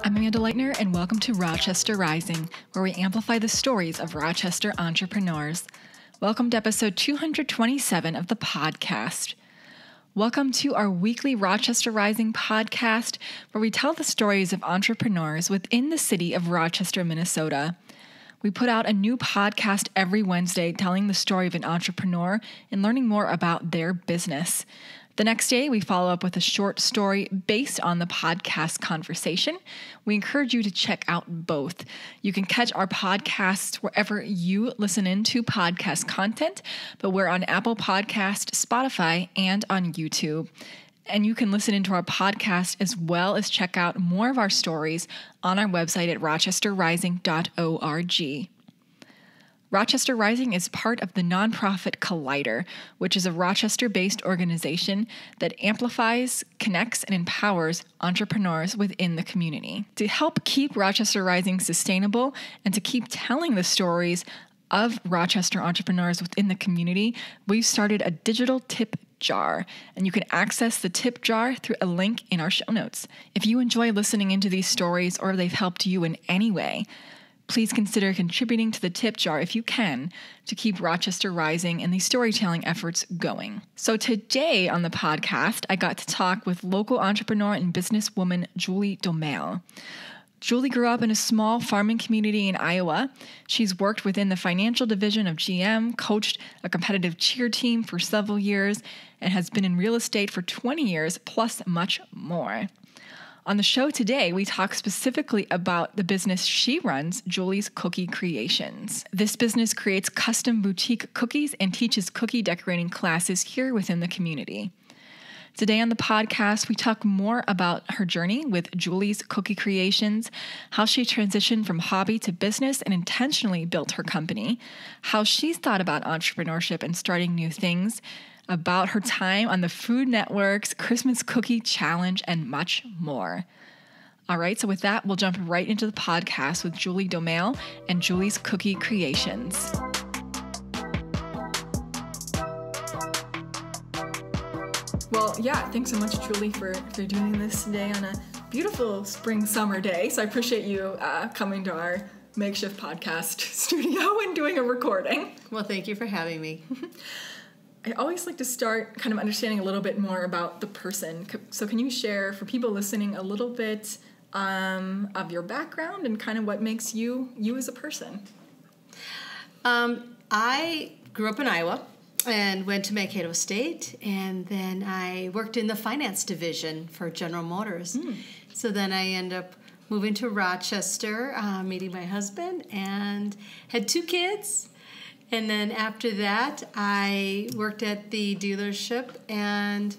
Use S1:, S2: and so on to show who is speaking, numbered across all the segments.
S1: I'm Amanda Leitner, and welcome to Rochester Rising, where we amplify the stories of Rochester entrepreneurs. Welcome to episode 227 of the podcast. Welcome to our weekly Rochester Rising podcast, where we tell the stories of entrepreneurs within the city of Rochester, Minnesota. We put out a new podcast every Wednesday telling the story of an entrepreneur and learning more about their business. The next day, we follow up with a short story based on the podcast conversation. We encourage you to check out both. You can catch our podcasts wherever you listen into podcast content, but we're on Apple Podcast, Spotify, and on YouTube. And you can listen into our podcast as well as check out more of our stories on our website at rochesterrising.org. Rochester Rising is part of the nonprofit Collider, which is a Rochester-based organization that amplifies, connects, and empowers entrepreneurs within the community. To help keep Rochester Rising sustainable and to keep telling the stories of Rochester entrepreneurs within the community, we've started a digital tip jar, and you can access the tip jar through a link in our show notes. If you enjoy listening into these stories or they've helped you in any way, please consider contributing to the tip jar if you can to keep Rochester Rising and these storytelling efforts going. So today on the podcast, I got to talk with local entrepreneur and businesswoman Julie Domaille. Julie grew up in a small farming community in Iowa. She's worked within the financial division of GM, coached a competitive cheer team for several years, and has been in real estate for 20 years, plus much more. On the show today, we talk specifically about the business she runs, Julie's Cookie Creations. This business creates custom boutique cookies and teaches cookie decorating classes here within the community. Today on the podcast, we talk more about her journey with Julie's Cookie Creations, how she transitioned from hobby to business and intentionally built her company, how she's thought about entrepreneurship and starting new things, about her time on the Food Network's Christmas Cookie Challenge, and much more. All right, so with that, we'll jump right into the podcast with Julie Domaille and Julie's Cookie Creations. Well, yeah, thanks so much, Julie, for doing this today on a beautiful spring summer day. So I appreciate you coming to our makeshift podcast studio and doing a recording.
S2: Well, thank you for having me.
S1: I always like to start kind of understanding a little bit more about the person. So can you share for people listening a little bit of your background and kind of what makes you as a person?
S2: I grew up in Iowa and went to Mankato State, and then I worked in the finance division for General Motors. So then I ended up moving to Rochester, meeting my husband, and had 2 kids. And then after that, I worked at the dealership, and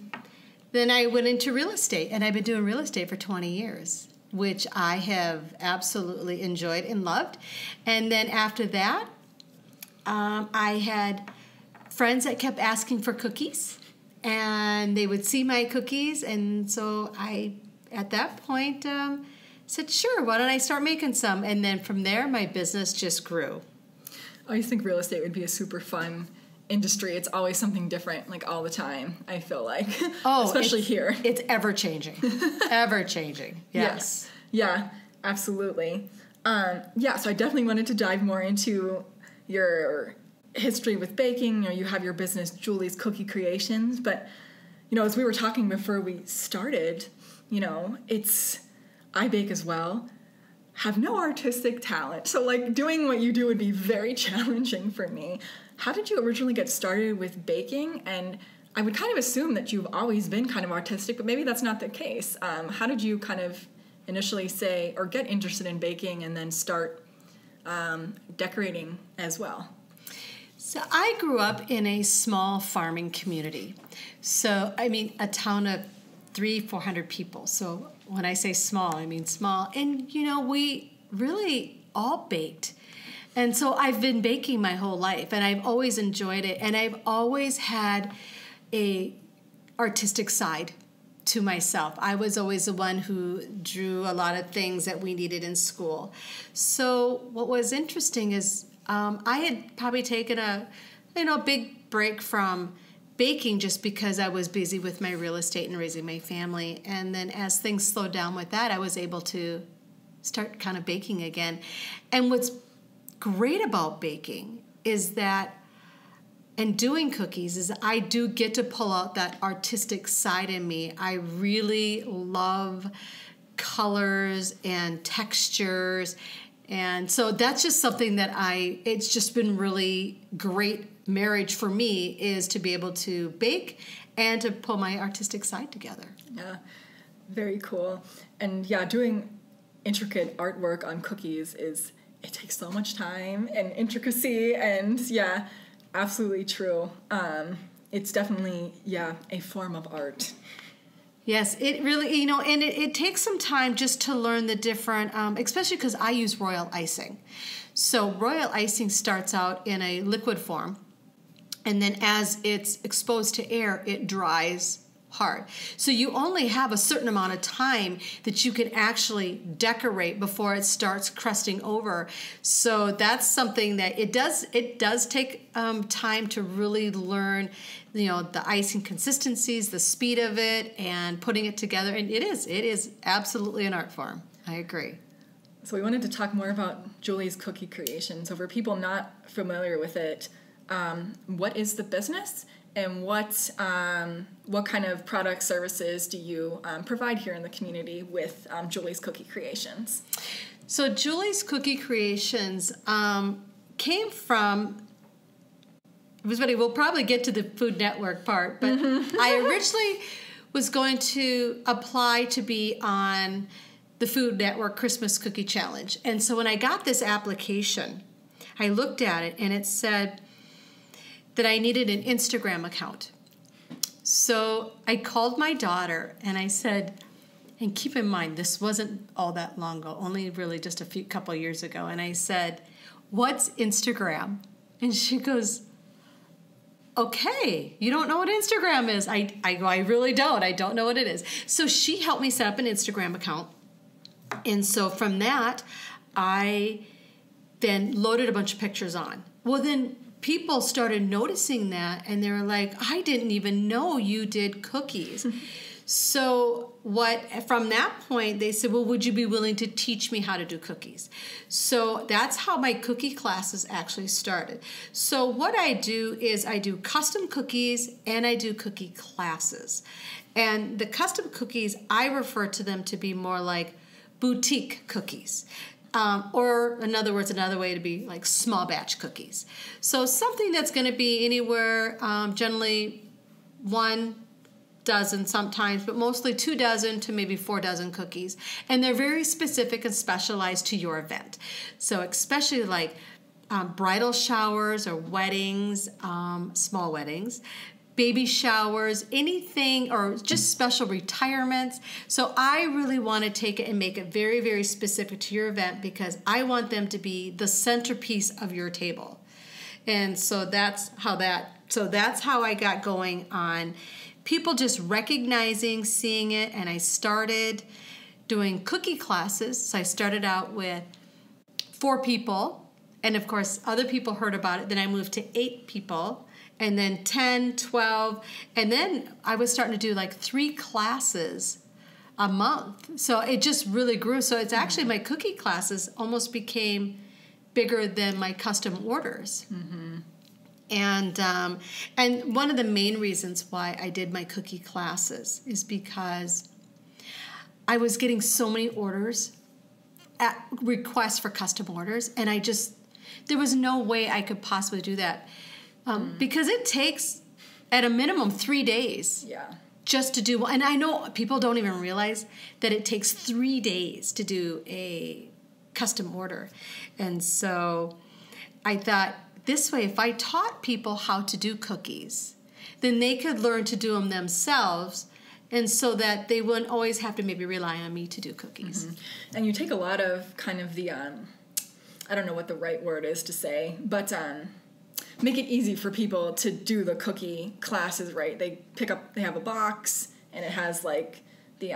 S2: then I went into real estate, and I've been doing real estate for 20 years, which I have absolutely enjoyed and loved. And then after that, I had friends that kept asking for cookies, and they would see my cookies, and so I, at that point, said, sure, why don't I start making some? And then from there, my business just grew.
S1: I always think real estate would be a super fun industry. It's always something different, like all the time, I feel like. Oh, especially here.
S2: It's ever-changing. Ever-changing, yes.
S1: Yeah, absolutely. So I definitely wanted to dive more into your history with baking. You have your business, Julie's Cookie Creations. But, as we were talking before we started, I bake as well. Have no artistic talent. So doing what you do would be very challenging for me. How did you originally get started with baking? And I would kind of assume that you've always been kind of artistic, but maybe that's not the case. How did you kind of initially say or get interested in baking and then start decorating as well?
S2: So I grew up in a small farming community. So, a town of 300-400 people. So when I say small, I mean small. And, we really all baked. And so I've been baking my whole life, and I've always enjoyed it. And I've always had a artistic side to myself. I was always the one who drew a lot of things that we needed in school. So what was interesting is I had probably taken a big break from baking just because I was busy with my real estate and raising my family. And then as things slowed down with that, I was able to start kind of baking again. And what's great about baking is that, and doing cookies, is I do get to pull out that artistic side in me. I really love colors and textures. And so that's just something that it's just been really great marriage for me, is to be able to bake and to pull my artistic side together.
S1: Yeah, very cool. And yeah, doing intricate artwork on cookies it takes so much time and intricacy, and yeah, absolutely true. It's definitely, a form of art.
S2: Yes, it really, and it takes some time just to learn the different, especially because I use royal icing. So royal icing starts out in a liquid form, and then as it's exposed to air, it dries hard. So you only have a certain amount of time that you can actually decorate before it starts crusting over. So that's something that it does take time to really learn, the icing consistencies, the speed of it, and putting it together. And it is absolutely an art form. I agree.
S1: So we wanted to talk more about Julie's cookie creation. So for people not familiar with it, what is the business? And what kind of product services do you provide here in the community with Julie's Cookie Creations?
S2: So Julie's Cookie Creations came from, we'll probably get to the Food Network part, but I originally was going to apply to be on the Food Network Christmas Cookie Challenge. And so when I got this application, I looked at it and it said that I needed an Instagram account. So I called my daughter and I said, and keep in mind, this wasn't all that long ago, only really just a couple years ago. And I said, what's Instagram? And she goes, okay, you don't know what Instagram is. I go, I really don't. I don't know what it is. So she helped me set up an Instagram account. And so from that, I then loaded a bunch of pictures on. Well, then people started noticing that, and they were like, I didn't even know you did cookies. So from that point, they said, well, would you be willing to teach me how to do cookies? So that's how my cookie classes actually started. So what I do is I do custom cookies and I do cookie classes. And the custom cookies, I refer to them to be more like boutique cookies. Or in other words, another way to be like small batch cookies. So something that's going to be anywhere, generally 1 dozen sometimes, but mostly 2 dozen to maybe 4 dozen cookies. And they're very specific and specialized to your event. So especially like bridal showers or weddings, small weddings, baby showers, anything, or just special retirements. So I really want to take it and make it very, very specific to your event, because I want them to be the centerpiece of your table. And so that's how I got going on people just recognizing, seeing it, and I started doing cookie classes. So I started out with 4 people, and of course other people heard about it. Then I moved to 8 people, and then 10, 12, and then I was starting to do like 3 classes a month. So it just really grew. So it's actually my cookie classes almost became bigger than my custom orders. Mm-hmm. And one of the main reasons why I did my cookie classes is because I was getting so many orders, requests for custom orders, and there was no way I could possibly do that. Because it takes, at a minimum, 3 days just to do one. And I know people don't even realize that it takes 3 days to do a custom order. And so I thought, this way, if I taught people how to do cookies, then they could learn to do them themselves, and so that they wouldn't always have to maybe rely on me to do cookies. Mm-hmm.
S1: And you take a lot of kind of the, I don't know what the right word is to say, but make it easy for people to do the cookie classes, right? They have a box, and it has like the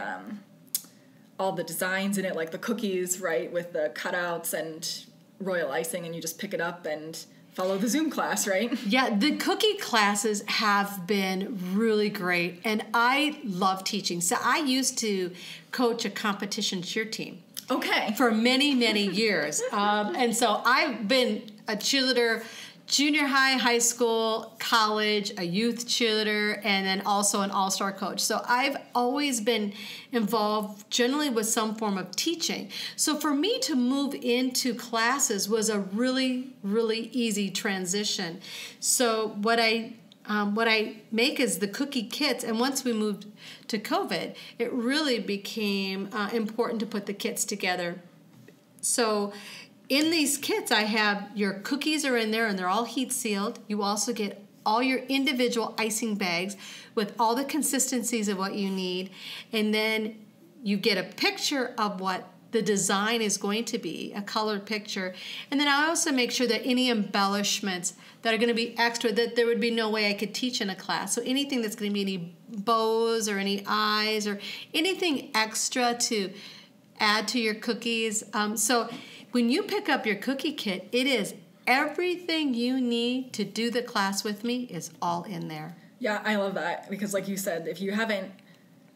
S1: all the designs in it, like the cookies, right, with the cutouts and royal icing, and you just pick it up and follow the Zoom class, right?
S2: Yeah, the cookie classes have been really great, and I love teaching. So I used to coach a competition cheer team.
S1: Okay.
S2: For many, many years. And so I've been a cheerleader, junior high, high school, college, a youth cheerleader, and then also an all-star coach. So I've always been involved generally with some form of teaching. So for me to move into classes was a really, really easy transition. So what I make is the cookie kits, and once we moved to COVID, it really became important to put the kits together. So in these kits, I have your cookies are in there, and they're all heat sealed. You also get all your individual icing bags with all the consistencies of what you need, and then you get a picture of what the design is going to be, a colored picture. And then I also make sure that any embellishments that are going to be extra, that there would be no way I could teach in a class. So anything that's going to be any bows or any eyes or anything extra to add to your cookies. So when you pick up your cookie kit, it is everything you need to do the class with me is all in there.
S1: Yeah, I love that because like you said, if you haven't,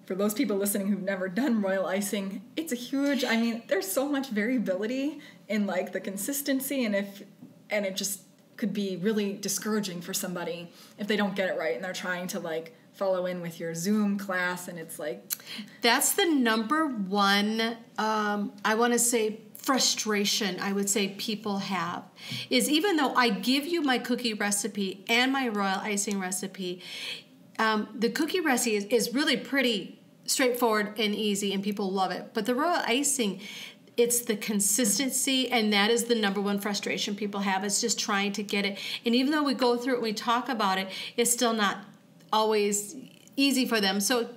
S1: for those people listening who've never done royal icing, it's a huge, I mean, there's so much variability in like the consistency and it just could be really discouraging for somebody if they don't get it right and they're trying to like follow in with your Zoom class and it's like.
S2: That's the number one, I want to say, frustration I would say people have is even though I give you my cookie recipe and my royal icing recipe, the cookie recipe is really pretty straightforward and easy and people love it. But the royal icing, it's the consistency, and that is the number one frustration people have. It's just trying to get it. And even though we go through it and we talk about it, it's still not always easy for them. So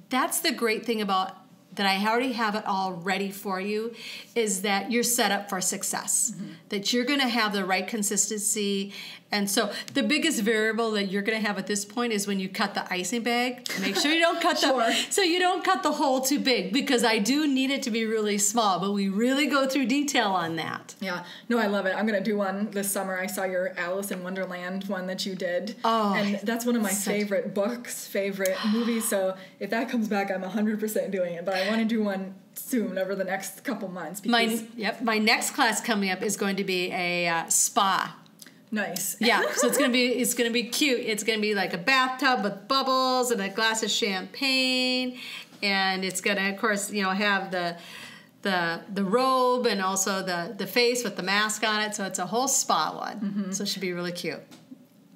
S2: that's the great thing about that I already have it all ready for you, is that you're set up for success, that you're going to have the right consistency. And so the biggest variable that you're going to have at this point is when you cut the icing bag, make sure you don't cut so you don't cut the hole too big, because I do need it to be really small, but we really go through detail on that.
S1: Yeah, no, I love it. I'm going to do one this summer. I saw your Alice in Wonderland one that you did.
S2: Oh,
S1: and that's one of my favorite books, favorite movies. So if that comes back, I'm 100% doing it. But I want to do one soon over the next couple months. Because
S2: my next class coming up is going to be a spa.
S1: Nice.
S2: Yeah, so it's gonna be cute. It's gonna be like a bathtub with bubbles and a glass of champagne, and it's gonna, of course, have the robe and also the face with the mask on it. So it's a whole spa one. So it should be really cute.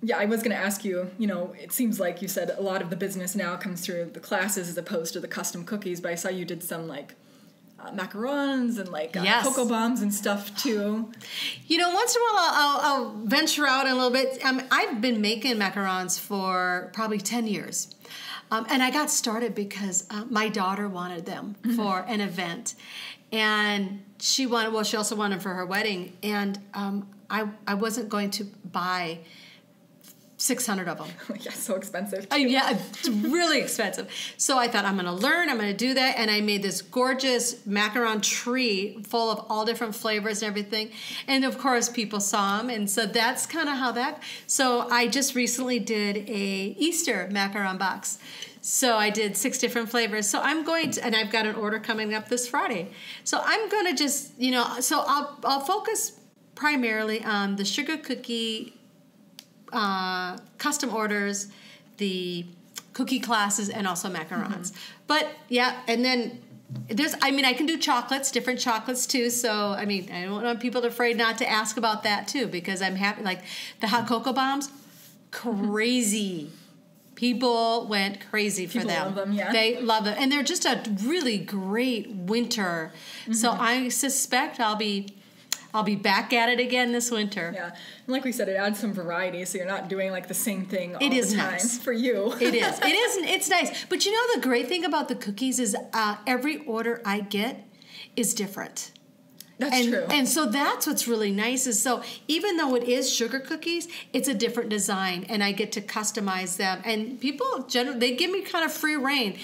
S1: Yeah, I was going to ask you, it seems like you said a lot of the business now comes through the classes as opposed to the custom cookies, but I saw you did some like macarons and like cocoa bombs and stuff too.
S2: Once in a while I'll venture out a little bit. I've been making macarons for probably 10 years. And I got started because my daughter wanted them for an event. And she also wanted them for her wedding. And I wasn't going to buy 600 of them.
S1: Yeah, so expensive.
S2: Yeah, it's really expensive. So I thought, I'm going to learn, I'm going to do that. And I made this gorgeous macaron tree full of all different flavors and everything. And of course, people saw them. And so that's kind of how that. So I just recently did a Easter macaron box. So I did 6 different flavors. So I'm going to, and I've got an order coming up this Friday. So I'm going to just, so I'll focus primarily on the sugar cookie custom orders, the cookie classes, and also macarons. But yeah, and then I can do chocolates, different chocolates too. So, I don't want people to afraid not to ask about that too, because I'm happy, like the hot cocoa bombs, crazy. People went crazy for them.
S1: People love them, yeah.
S2: They love them. And they're just a really great winter. So I suspect I'll be back at it again this winter.
S1: Yeah. And like we said, it adds some variety, so you're not doing like the same thing all the time
S2: nice.
S1: For you.
S2: It is. It's nice. But the great thing about the cookies is every order I get is different.
S1: That's true.
S2: And so that's what's really nice is, so even though it is sugar cookies, it's a different design, and I get to customize them. And people generally, they give me kind of free reign.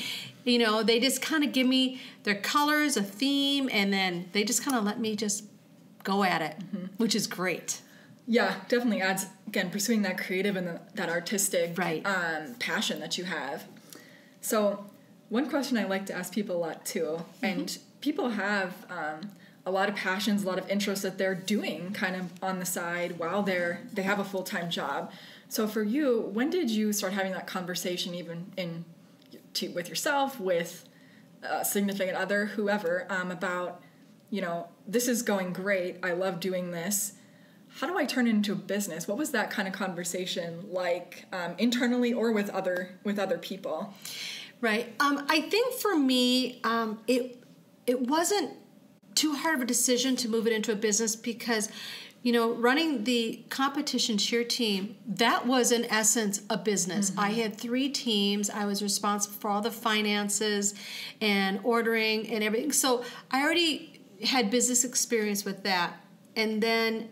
S2: They just kind of give me their colors, a theme, and then they just kind of let me just go at it, which is great.
S1: Yeah, definitely adds, again, pursuing that creative and that artistic passion that you have. So one question I like to ask people a lot too, and people have a lot of passions, a lot of interests that they're doing kind of on the side while they have a full-time job. So for you, when did you start having that conversation, even with yourself, with a significant other, whoever, about, this is going great, I love doing this, how do I turn it into a business? What was that kind of conversation like, internally or with other people?
S2: Right. I think for me, it wasn't too hard of a decision to move it into a business because, running the competition cheer team, that was in essence a business. Mm-hmm. I had 3 teams. I was responsible for all the finances and ordering and everything. So I already had business experience with that. And then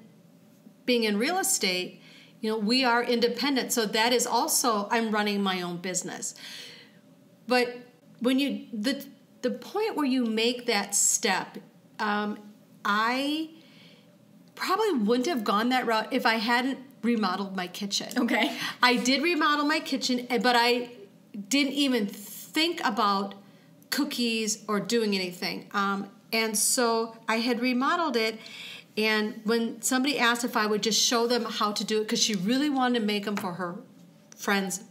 S2: being in real estate, we are independent. So that is also, I'm running my own business. But when the point where you make that step, I probably wouldn't have gone that route if I hadn't remodeled my kitchen.
S1: Okay.
S2: I did remodel my kitchen, but I didn't even think about cookies or doing anything. And so I had remodeled it, and when somebody asked if I would just show them how to do it, because she really wanted to make them for her friend's,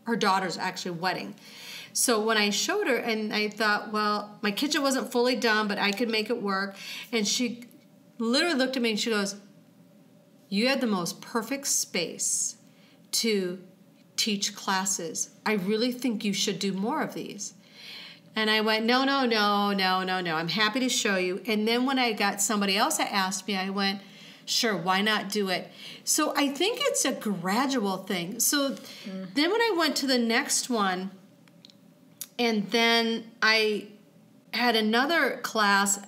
S2: her daughter's actually wedding. So when I showed her, and I thought, well, my kitchen wasn't fully done, but I could make it work. And she literally looked at me and she goes, "You had the most perfect space to teach classes. I really think you should do more of these." And I went, no. I'm happy to show you. And then when I got somebody else that asked me, I went, sure, why not do it? So I think it's a gradual thing. So then when I went to the next one, and then I had another class,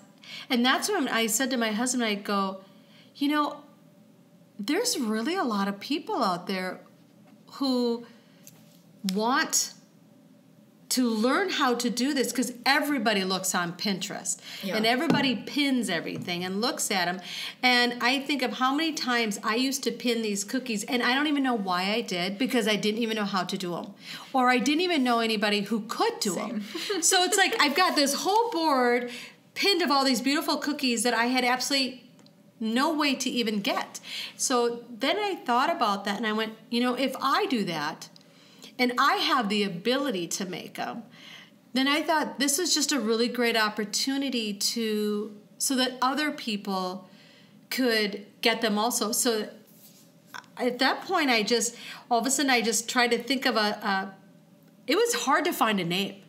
S2: and that's when I said to my husband, I go, there's really a lot of people out there who want to learn how to do this, because everybody looks on Pinterest and everybody pins everything and looks at them. And I think of how many times I used to pin these cookies, and I don't even know why I did, because I didn't even know how to do them, or I didn't even know anybody who could do them. So it's like I've got this whole board pinned of all these beautiful cookies that I had absolutely no way to even get. So then I thought about that, and I went, if I do that, and I have the ability to make them, then I thought this is just a really great opportunity so that other people could get them also. So at that point, all of a sudden, I just tried to think of it was hard to find a name.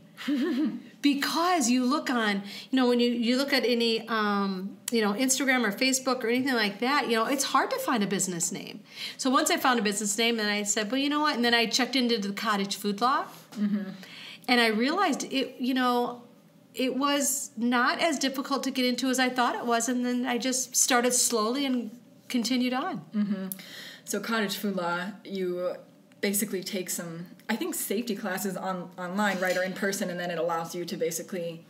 S2: Because you look on, when you look at any, Instagram or Facebook or anything like that, it's hard to find a business name. So once I found a business name, then I said, well, you know what? And then I checked into the Cottage Food Law, and I realized it was not as difficult to get into as I thought it was. And then I just started slowly and continued on. Mm-hmm.
S1: So Cottage Food Law, you basically take some, I think, safety classes online, right, or in person, and then it allows you to basically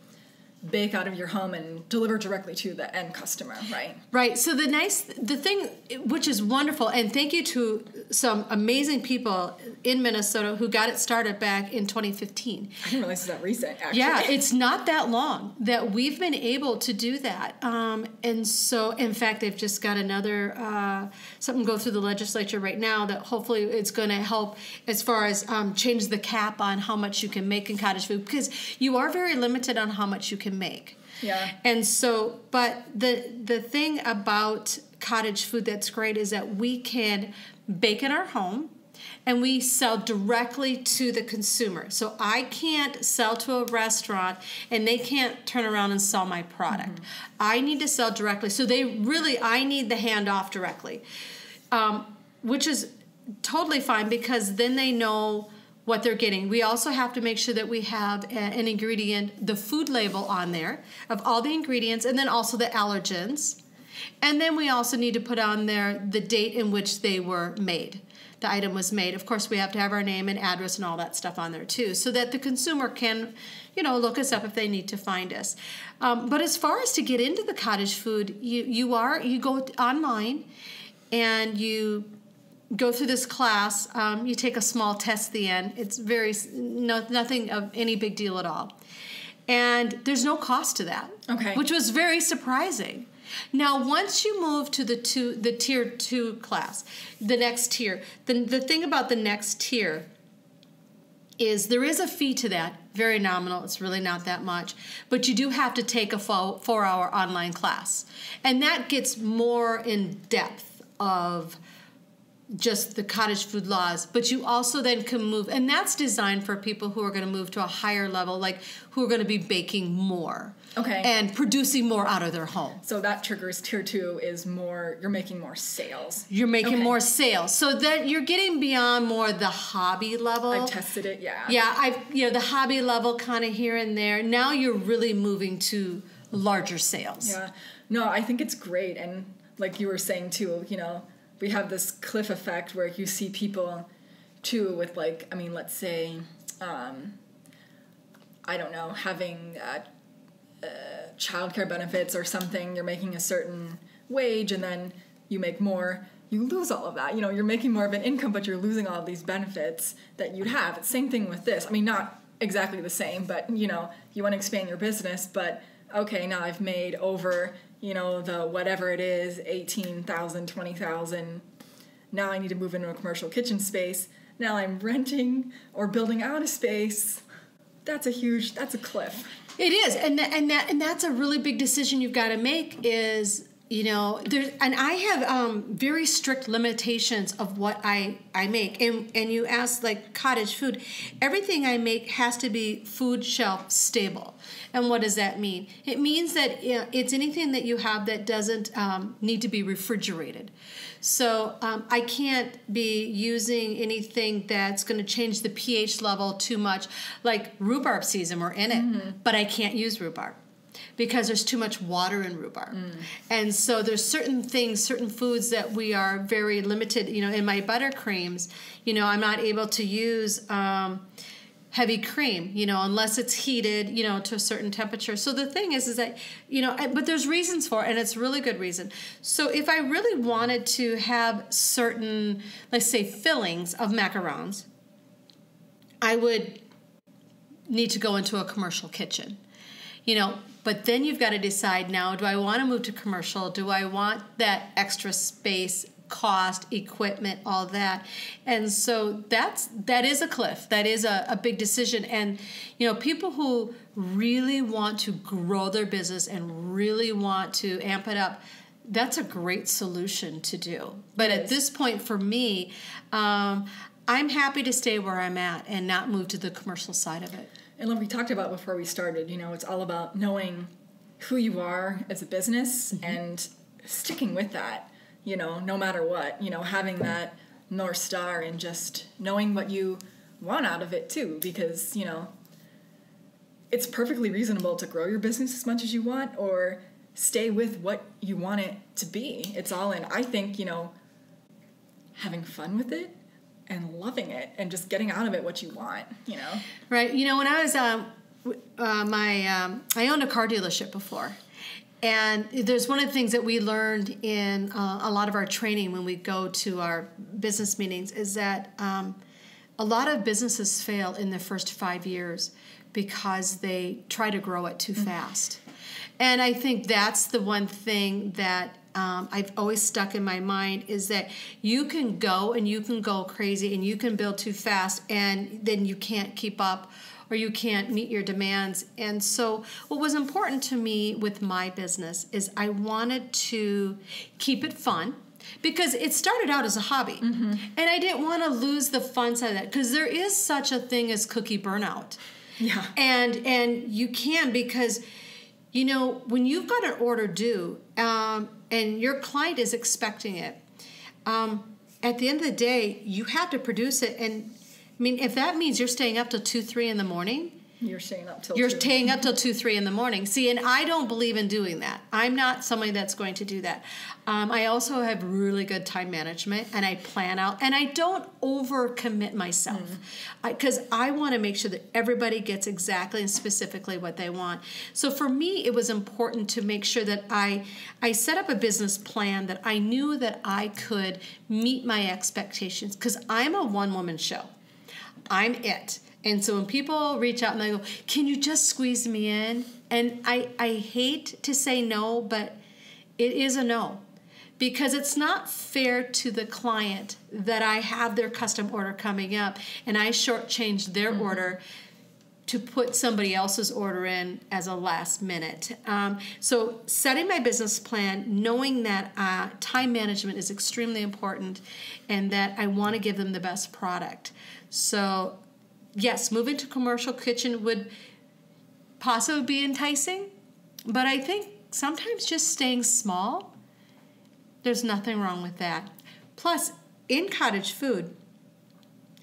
S1: bake out of your home and deliver directly to the end customer, right? Right.
S2: So the thing, which is wonderful, and thank you to some amazing people in Minnesota who got it started back in 2015.
S1: I didn't realize it's that recent, actually.
S2: Yeah, it's not that long that we've been able to do that. And so, in fact, they've just got another, something go through the legislature right now that hopefully it's going to help as far as change the cap on how much you can make in cottage food, because you are very limited on how much you can make.
S1: Yeah.
S2: And so, but the thing about cottage food that's great is that we can bake in our home and we sell directly to the consumer. So I can't sell to a restaurant and they can't turn around and sell my product. Mm-hmm. I need to sell directly. So I need the handoff directly, which is totally fine, because then they know what they're getting. We also have to make sure that we have an ingredient, the food label on there of all the ingredients, and then also the allergens. And then we also need to put on there the date in which they were made. The item was made. Of course, we have to have our name and address and all that stuff on there too, so that the consumer can, look us up if they need to find us. But as far as to get into the cottage food, you go online and you go through this class. You take a small test at the end. It's nothing of any big deal at all. And there's no cost to that.
S1: Okay.
S2: Which was very surprising. Now, once you move to the tier 2 class, the next tier, the thing about the next tier is there is a fee to that, very nominal. It's really not that much. But you do have to take a 4-hour online class. And that gets more in depth of just the cottage food laws, but you also then can move, and that's designed for people who are going to move to a higher level, like who are going to be baking more.
S1: Okay.
S2: And producing more out of their home.
S1: So that triggers tier 2 is more, you're making more sales.
S2: You're making more sales. So that you're getting beyond more the hobby level.
S1: I've tested it, yeah.
S2: Yeah, the hobby level kind of here and there. Now you're really moving to larger sales.
S1: Yeah. No, I think it's great. And like you were saying too, we have this cliff effect where you see people too with let's say, I don't know, having childcare benefits or something. You're making a certain wage and then you make more. You lose all of that. You're making more of an income, but you're losing all of these benefits that you'd have. It's same thing with this. I mean, not exactly the same, but you want to expand your business, but okay, now I've made over the whatever it is, 18,000, 20,000. Now I need to move into a commercial kitchen space. Now I'm renting or building out a space. That's a cliff.
S2: It is, and that's a really big decision you've got to make. Is and I have very strict limitations of what I make. And you ask, like, cottage food, everything I make has to be food shelf stable. And what does that mean? It means that it's anything that you have that doesn't need to be refrigerated. So I can't be using anything that's going to change the pH level too much, like rhubarb season, we're in it, but I can't use rhubarb, because there's too much water in rhubarb. And so there's certain foods that we are very limited. In my buttercreams, I'm not able to use heavy cream, unless it's heated, to a certain temperature. So the thing is that, but there's reasons for it, and it's really good reason. So if I really wanted to have certain, let's say, fillings of macarons, I would need to go into a commercial kitchen. But then you've got to decide now, do I want to move to commercial? Do I want that extra space, cost, equipment, all that? And so that is a cliff. That is a big decision. And, people who really want to grow their business and really want to amp it up, that's a great solution to do. But at this point, for me, I'm happy to stay where I'm at and not move to the commercial side of it.
S1: And like we talked about before we started, it's all about knowing who you are as a business and sticking with that, no matter what, having that North Star and just knowing what you want out of it too, because, it's perfectly reasonable to grow your business as much as you want or stay with what you want it to be. It's all in, I think, having fun with it and loving it and just getting out of it what you want, Right.
S2: When I was, I owned a car dealership before. And there's one of the things that we learned in a lot of our training when we go to our business meetings is that a lot of businesses fail in the first 5 years because they try to grow it too fast. And I think that's the one thing that I've always stuck in my mind is that you can go and you can go crazy and you can build too fast and then you can't keep up or you can't meet your demands. And so what was important to me with my business is I wanted to keep it fun because it started out as a hobby. And I didn't want to lose the fun side of that because there is such a thing as cookie burnout.
S1: Yeah.
S2: And you can because, when you've got an order due and your client is expecting it, at the end of the day, you have to produce it. And if that means you're staying up till 2, 3 in the morning,
S1: you're staying up till
S2: 2, 3 in the morning. See, and I don't believe in doing that. I'm not somebody that's going to do that. I also have really good time management, and I plan out, and I don't overcommit myself because I want to make sure that everybody gets exactly and specifically what they want. So for me, it was important to make sure that I set up a business plan that I knew that I could meet my expectations because I'm a one-woman show. I'm it. And so when people reach out and they go, can you just squeeze me in? And I hate to say no, but it is a no. Because it's not fair to the client that I have their custom order coming up and I shortchange their order to put somebody else's order in as a last minute. So setting my business plan, knowing that time management is extremely important and that I want to give them the best product. So yes, moving to commercial kitchen would possibly be enticing, but I think sometimes just staying small, there's nothing wrong with that. Plus, in cottage food,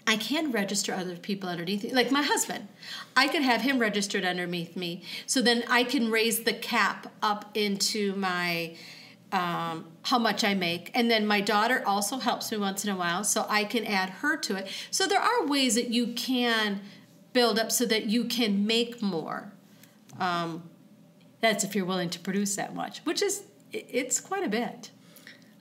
S2: I can register other people underneath me. Like my husband, I could have him registered underneath me. So then I can raise the cap up into my, how much I make. And then my daughter also helps me once in a while, so I can add her to it. So there are ways that you can build up so that you can make more. That's if you're willing to produce that much, which is, it's quite a bit.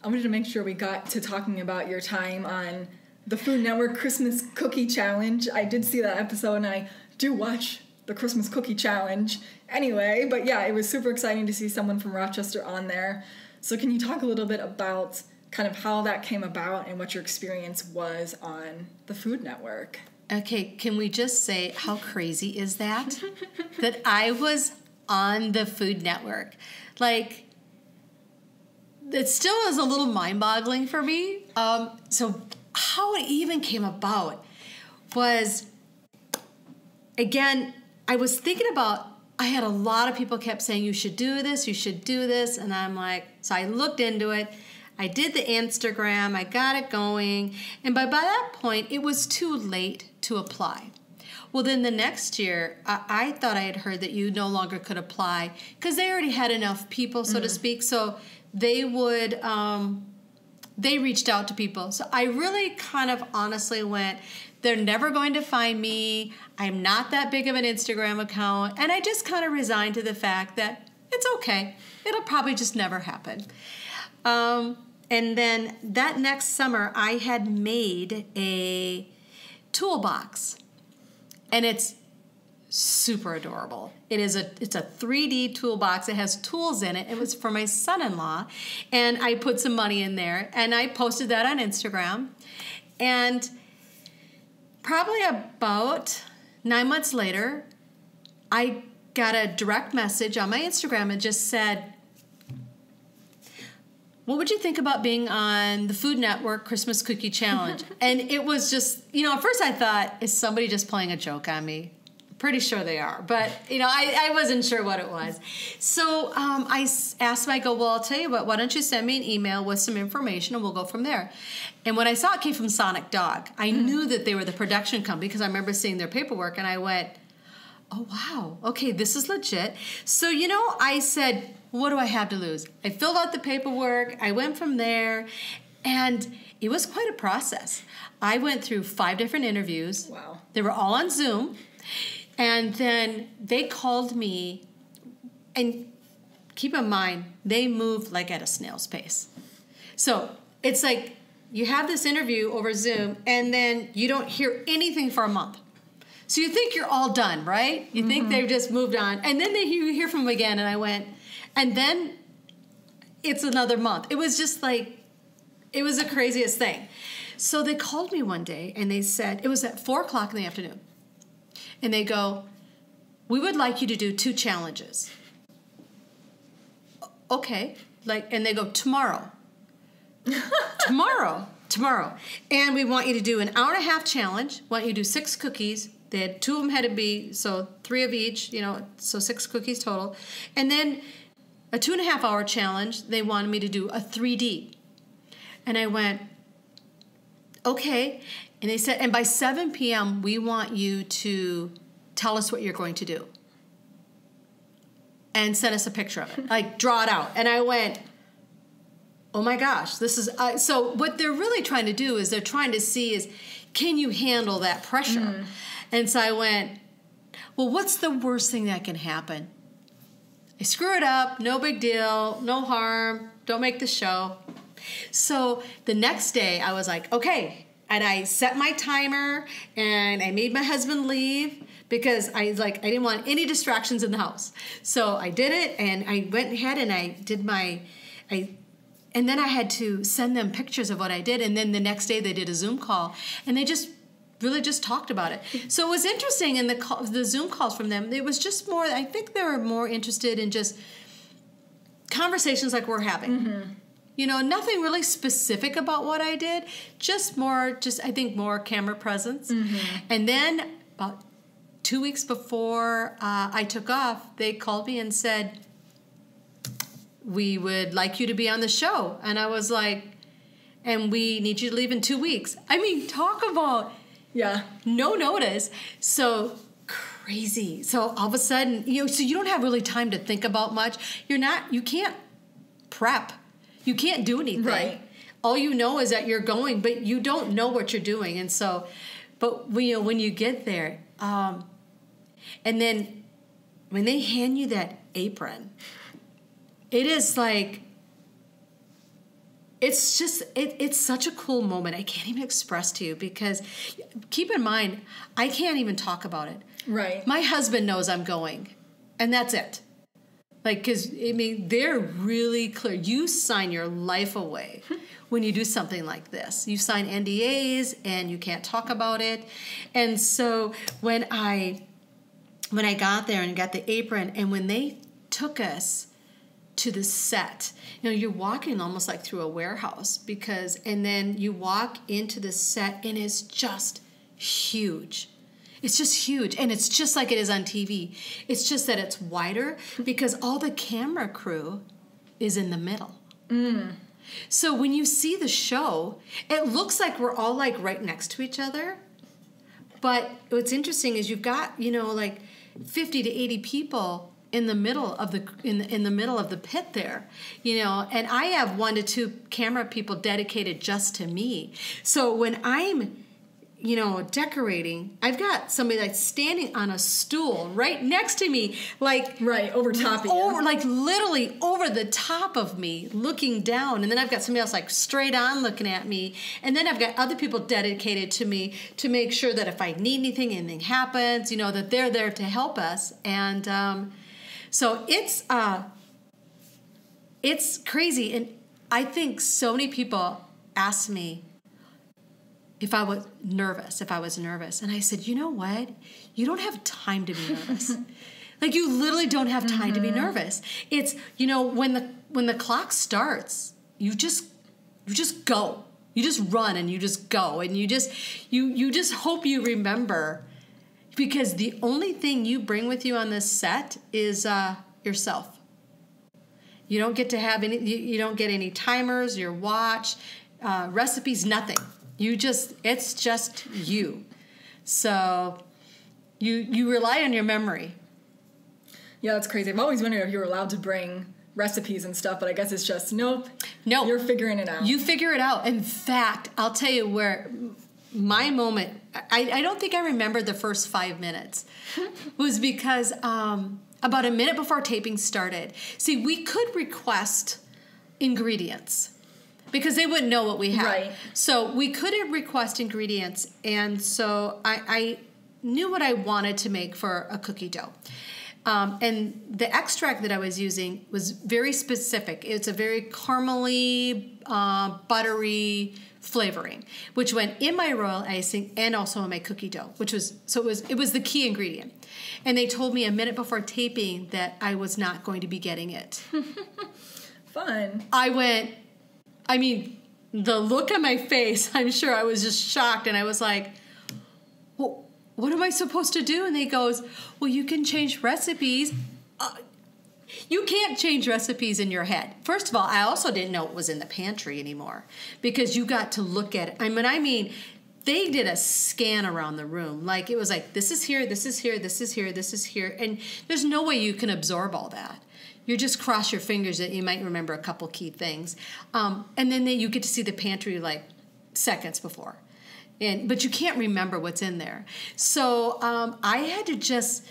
S1: I wanted to make sure we got to talking about your time on the Food Network Christmas Cookie Challenge. I did see that episode, and I do watch the Christmas Cookie Challenge anyway. But yeah, it was super exciting to see someone from Rochester on there. So can you talk a little bit about kind of how that came about and what your experience was on the Food Network?
S2: Okay, can we just say how crazy is that? That I was on the Food Network. Like, it still is a little mind-boggling for me. So how it even came about was, again, I was thinking about, I had a lot of people kept saying, you should do this, you should do this. And I'm like, so I looked into it. I did the Instagram, I got it going. And by that point, it was too late to apply. Well, then the next year, I thought I had heard that you no longer could apply because they already had enough people, so to speak. So they would, they reached out to people. So I really kind of honestly went, they're never going to find me. I'm not that big of an Instagram account. And I just kind of resigned to the fact that it's okay. It'll probably just never happen. And then that next summer, I had made a toolbox. And it's super adorable. It's a 3D toolbox. It has tools in it. It was for my son-in-law. And I put some money in there. And I posted that on Instagram. And probably about 9 months later, I got a direct message on my Instagram and just said, what would you think about being on the Food Network Christmas Cookie Challenge? And it was just, at first I thought, is somebody just playing a joke on me? Pretty sure they are. But, I wasn't sure what it was. So I asked him, I go, well, I'll tell you what, why don't you send me an email with some information and we'll go from there. And when I saw it came from Sonic Dog, I knew that they were the production company because I remember seeing their paperwork and I went, oh, wow, okay, this is legit. So, I said, what do I have to lose? I filled out the paperwork. I went from there, and it was quite a process. I went through 5 different interviews.
S1: Wow.
S2: They were all on Zoom, and then they called me, and keep in mind, they move like at a snail's pace. So it's like you have this interview over Zoom, and then you don't hear anything for a month. So you think you're all done, right? You think they've just moved on. And then you hear from them again, and I went, and then it's another month. It was just like, it was the craziest thing. So they called me one day, and they said, it was at 4 o'clock in the afternoon. And they go, we would like you to do 2 challenges. Okay. And they go, tomorrow. Tomorrow. And we want you to do an hour-and-a-half challenge. Want you to do 6 cookies. They had 2 of them had to be, so 3 of each, so 6 cookies total. And then a 2.5-hour challenge, they wanted me to do a 3D. And I went, okay. And they said, and by 7 p.m., we want you to tell us what you're going to do. And send us a picture of it. Like, draw it out. And I went, oh my gosh, this is, so what they're really trying to do is they're trying to see is, can you handle that pressure? And so I went, well, what's the worst thing that can happen? I screw it up, no big deal, no harm, don't make the show. So the next day I was like, okay, And I set my timer, and I made my husband leave because I didn't want any distractions in the house. So I did it, and I went ahead and I did and then I had to send them pictures of what I did. And then the next day they did a Zoom call, and they just really just talked about it. So it was interesting in the Zoom calls from them. It was just more, I think they were more interested in just conversations like we're having. Mm-hmm. You know, nothing really specific about what I did, I think more camera presence. Mm-hmm. And then about 2 weeks before I took off, they called me and said, we would like you to be on the show. And I was like, and we need you to leave in 2 weeks. I mean, talk about no notice. So crazy. So all of a sudden, so you don't have really time to think about much. You can't prep. You can't do anything. Right. All you know is that you're going, but you don't know what you're doing. And so, but when you get there, and then when they hand you that apron, it is like, it's just, it's such a cool moment. I can't even express to you, because keep in mind, I can't even talk about it. Right. My husband knows I'm going, and that's it. Like, because, I mean, they're really clear. You sign your life away when you do something like this. You sign NDAs, and you can't talk about it. And so when I got there and got the apron, and when they took us to the set, you're walking almost like through a warehouse, and then you walk into the set, and it's just huge. It's just huge, and it's just like it is on TV. It's just that it's wider because all the camera crew is in the middle. Mm. So when you see the show, it looks like we're all like right next to each other. But what's interesting is you've got like 50 to 80 people in the middle of the in the middle of the pit there, and I have 1 to 2 camera people dedicated just to me. So when I'm decorating, I've got somebody like standing on a stool right next to me, like
S1: right over top of you,
S2: like literally over the top of me, looking down. And then I've got somebody else like straight on looking at me. And then I've got other people dedicated to me to make sure that if I need anything happens, that they're there to help us. And so it's crazy. And I think so many people ask me if I was nervous. And I said, you know what? You don't have time to be nervous. Like, you literally don't have time to be nervous. It's, when the clock starts, you just go. You just run and you just go. And you just hope you remember, because the only thing you bring with you on this set is yourself. You don't get to have you don't get any timers, your watch, recipes, nothing. It's just you. So you rely on your memory.
S1: Yeah, that's crazy. I've always wondered if you were allowed to bring recipes and stuff, but I guess it's just, nope.
S2: No.
S1: You're figuring it out.
S2: You figure it out. In fact, I'll tell you where my moment, I don't think I remembered the first 5 minutes, was because about a minute before taping started, see, we could request ingredients, because they wouldn't know what we had. Right. So we couldn't request ingredients. And so I knew what I wanted to make for a cookie dough. And the extract that I was using was very specific. It's a very caramely, buttery flavoring, which went in my royal icing and also in my cookie dough, it was the key ingredient. And they told me a minute before taping that I was not going to be getting it.
S1: Fun.
S2: The look on my face, I'm sure I was just shocked, and I was like, well, what am I supposed to do? And they goes, well, you can change recipes. You can't change recipes in your head. First of all, I also didn't know it was in the pantry anymore, because you got to look at it. They did a scan around the room. Like, it was like, this is here, this is here, this is here, this is here. And there's no way you can absorb all that. You just cross your fingers that you might remember a couple key things. And then you get to see the pantry like seconds before. But you can't remember what's in there. So I had to just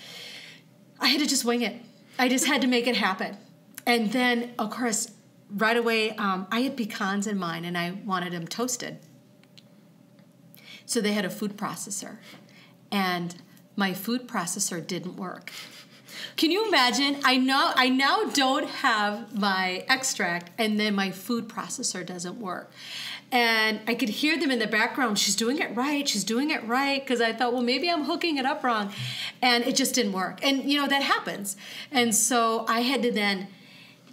S2: wing it. I just had to make it happen. And then, of course, right away, I had pecans in mine, and I wanted them toasted. So they had a food processor, and my food processor didn't work. Can you imagine? I now don't have my extract, and then my food processor doesn't work. And I could hear them in the background. She's doing it right. She's doing it right. Because I thought, well, maybe I'm hooking it up wrong. And it just didn't work. And, that happens. And so I had to then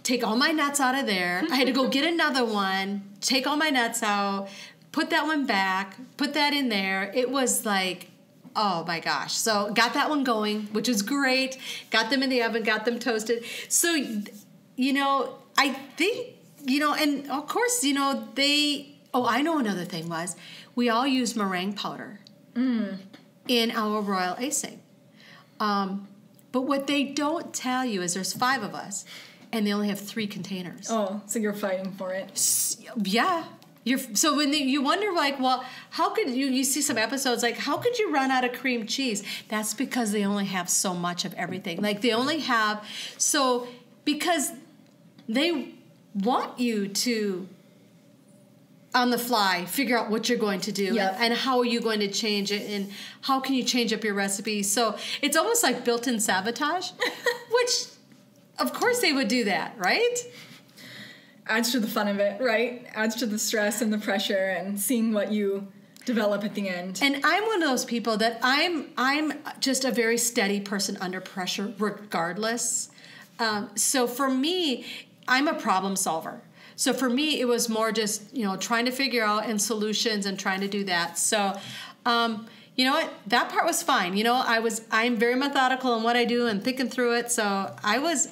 S2: take all my nuts out of there. I had to go get another one, take all my nuts out, put that one back, put that in there. It was like, oh my gosh. So got that one going, which was great. Got them in the oven, got them toasted. So, I think, and of course, I know another thing was we all use meringue powder in our royal icing. But what they don't tell you is there's 5 of us, and they only have 3 containers.
S1: Oh, so you're fighting for it.
S2: Yeah. So when you wonder, like, well, how could you see some episodes, like, how could you run out of cream cheese? That's because they only have so much of everything. Like, they only have, because they want you to, on the fly, figure out what you're going to do and how are you going to change it and how can you change up your recipe. So it's almost like built-in sabotage, which, of course, they would do that, right?
S1: Adds to the fun of it, right? Adds to the stress and the pressure and seeing what you develop at the end.
S2: And I'm one of those people that I'm just a very steady person under pressure, regardless. So for me, I'm a problem solver. So for me, it was more just, trying to figure out and solutions and trying to do that. So, you know what? That part was fine. I'm very methodical in what I do and thinking through it. So I was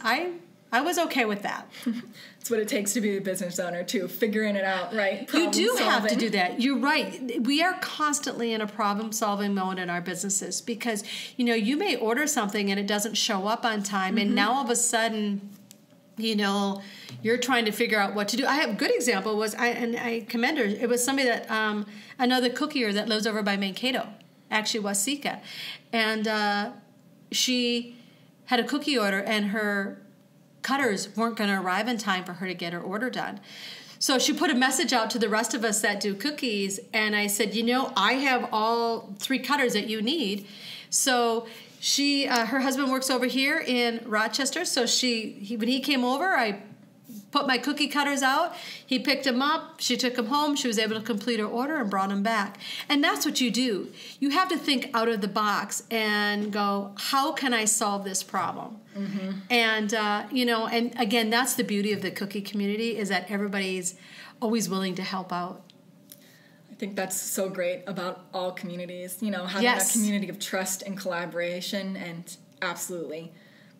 S2: okay with that.
S1: It's what it takes to be a business owner, too, figuring it out, right?
S2: You do have to do that. You're right. We are constantly in a problem-solving mode in our businesses because, you may order something and it doesn't show up on time, and now all of a sudden, you're trying to figure out what to do. I have a good example was, I commend her. It was somebody that, another cookier that lives over by Mankato, actually Wasika, and she had a cookie order, and her cutters weren't going to arrive in time for her to get her order done. So she put a message out to the rest of us that do cookies, and I said, I have all 3 cutters that you need. So she, her husband works over here in Rochester, so when he came over, I put my cookie cutters out. He picked them up. She took them home. She was able to complete her order and brought them back. And that's what you do. You have to think out of the box and go, how can I solve this problem? Mm-hmm. And, and again, that's the beauty of the cookie community is that everybody's always willing to help out.
S1: I think that's so great about all communities, having that community of trust and collaboration, and absolutely.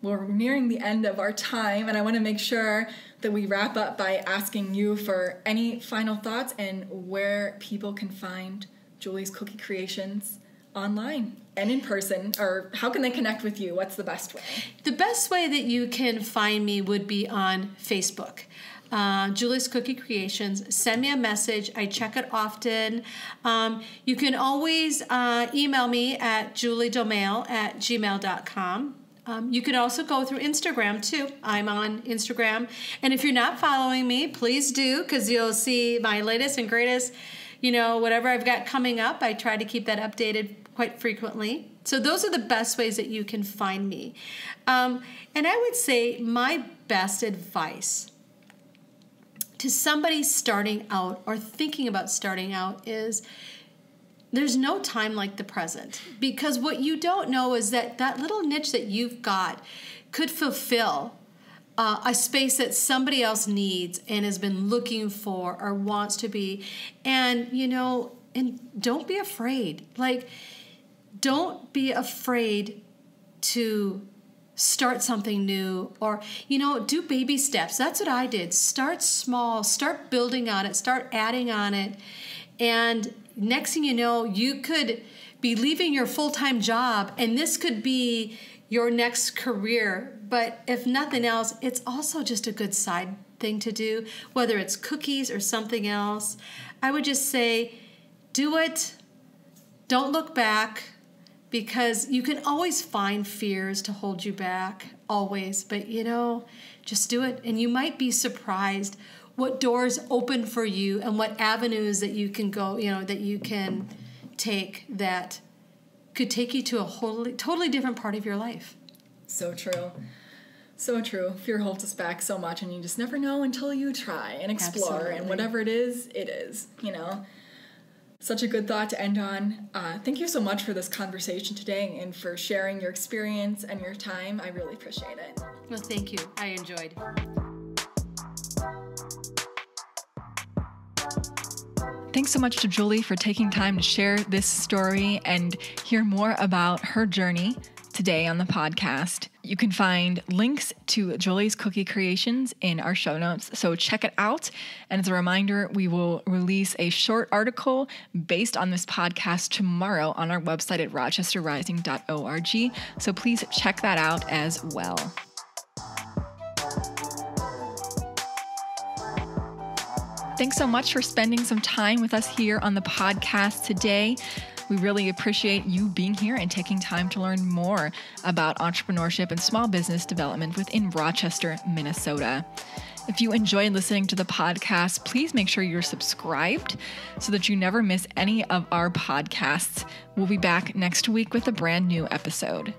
S1: We're nearing the end of our time, and I want to make sure that we wrap up by asking you for any final thoughts and where people can find Julie's cookie creations online and in person, or how can they connect with you? What's the best way?
S2: The best way that you can find me would be on Facebook. Julie's Cookie Creations. Send me a message. I check it often. You can always email me at juliedomaille@gmail.com. You can also go through Instagram, too. I'm on Instagram. And if you're not following me, please do, because you'll see my latest and greatest, whatever I've got coming up. I try to keep that updated quite frequently. So those are the best ways that you can find me. And I would say my best advice to somebody starting out or thinking about starting out is there's no time like the present, because what you don't know is that little niche that you've got could fulfill a space that somebody else needs and has been looking for or wants to be. And, and don't be afraid. Don't be afraid to start something new or, do baby steps. That's what I did. Start small, start building on it, start adding on it. And next thing you know, you could be leaving your full-time job, and this could be your next career. But if nothing else, it's also just a good side thing to do, whether it's cookies or something else. I would just say, do it. Don't look back, because you can always find fears to hold you back, always. But, just do it. And you might be surprised what doors open for you and what avenues that you can go, that you can take that could take you to a totally different part of your life.
S1: So true. So true. Fear holds us back so much, and you just never know until you try and explore. Absolutely. And whatever it is, you know. Such a good thought to end on. Thank you so much for this conversation today and for sharing your experience and your time. I really appreciate it.
S2: Well, thank you. I enjoyed.
S1: Thanks so much to Julie for taking time to share this story and hear more about her journey today on the podcast. You can find links to Julie's cookie creations in our show notes, so check it out. And as a reminder, we will release a short article based on this podcast tomorrow on our website at rochesterrising.org, so please check that out as well. Thanks so much for spending some time with us here on the podcast today. We really appreciate you being here and taking time to learn more about entrepreneurship and small business development within Rochester, Minnesota. If you enjoyed listening to the podcast, please make sure you're subscribed so that you never miss any of our podcasts. We'll be back next week with a brand new episode.